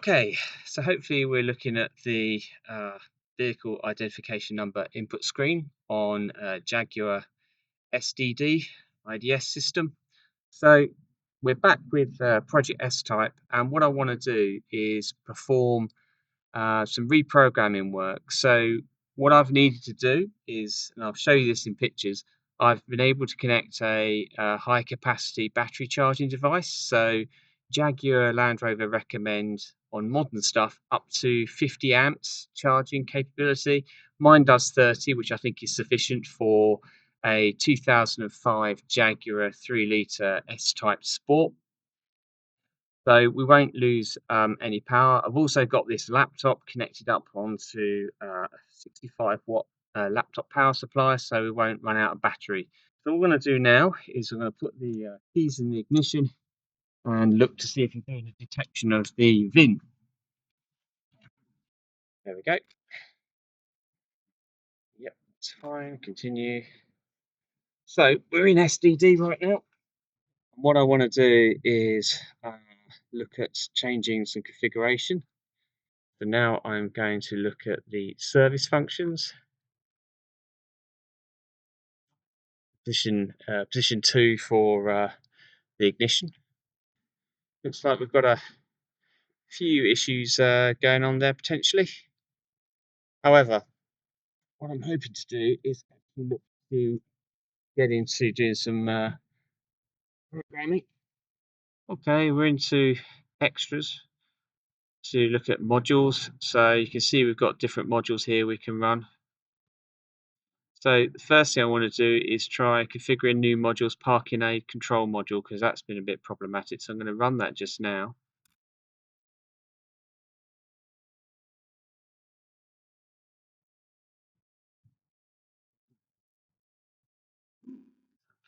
Okay, so hopefully we're looking at the vehicle identification number input screen on Jaguar SDD IDS system. So we're back with Project S-Type, and what I want to do is perform some reprogramming work. So what I've needed to do is, and I'll show you this in pictures, I've been able to connect a high capacity battery charging device. So Jaguar Land Rover recommend on modern stuff up to 50 amps charging capability. Mine does 30, which I think is sufficient for a 2005 Jaguar 3-litre S-Type Sport. So we won't lose any power. I've also got this laptop connected up onto a 65-watt laptop power supply, so we won't run out of battery. So what we're going to do now is we're going to put the keys in the ignition and look to see if we're doing a detection of the VIN. There we go. Yep, it's fine. Continue. So we're in SDD right now. What I want to do is look at changing some configuration. So now I'm going to look at the service functions. Position 2 for the ignition. Looks like we've got a few issues going on there potentially. However, what I'm hoping to do is actually look to get into doing some programming. Okay, we're into extras to look at modules. So you can see we've got different modules here we can run. So the first thing I want to do is try configuring new modules parking aid control module, because that's been a bit problematic. So I'm going to run that just now.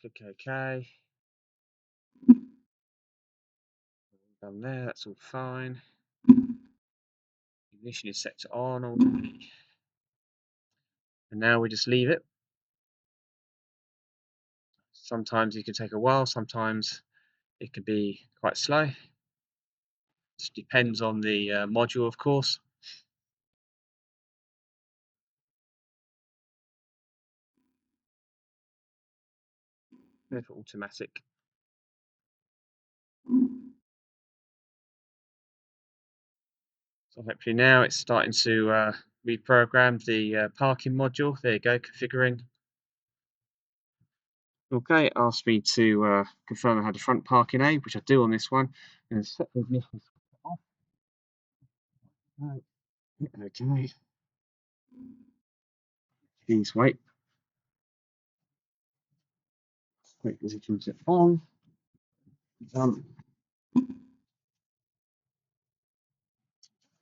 Click OK. Done there, that's all fine. Ignition is set to on already. And now we just leave it. Sometimes it can take a while, sometimes it can be quite slow. Just depends on the module, of course. Go for automatic. So hopefully now it's starting to reprogram the parking module. There you go, configuring. Okay, it asked me to confirm I had a front parking aid, which I do on this one. And set the ignition off. Right. Okay. Please wait. Wait as it comes on. Done.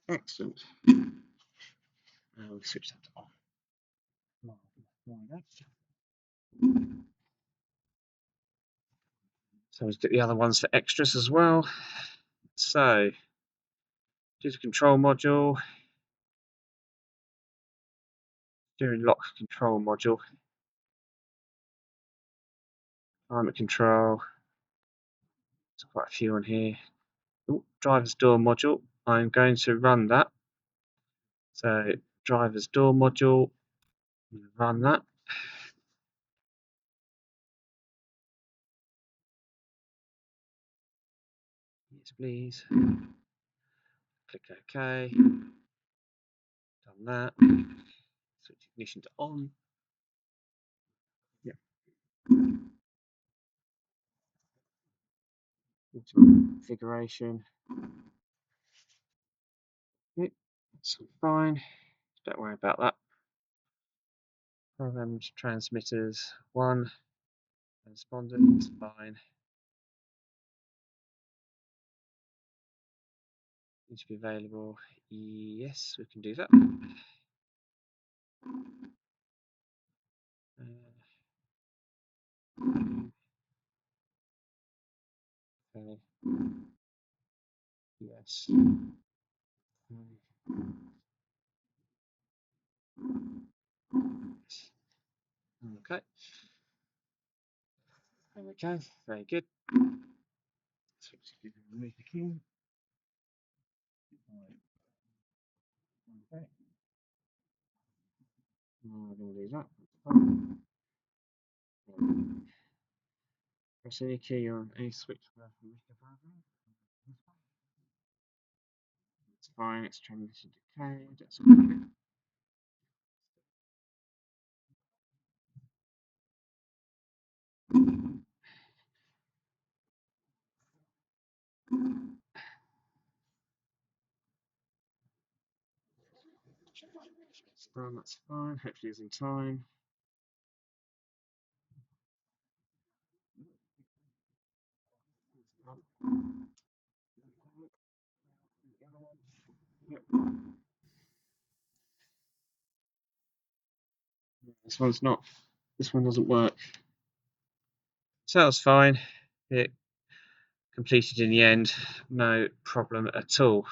Excellent. Now we'll switch that to on. So let's do the other ones for extras as well. So, do the control module, steering lock control module, climate control. There's quite a few on here. Ooh, driver's door module. I'm going to run that. So, driver's door module, run that. Yes, please. Click OK. Done that. Switch ignition to on. Yep. Configuration. Yep, that's all fine. Don't worry about that. Programs, transmitters, 1. Transponders, fine. Need to be available. Yes, we can do that. Okay. Yes. Okay. There we go. Very good. So remove the key. Okay. I'm going to do that. Press any key on any switch for the program. It's fine, it's transition decayed, that's good. That's fine, hopefully it's in time. This one's not, this one doesn't work. So that was fine. It completed in the end, no problem at all.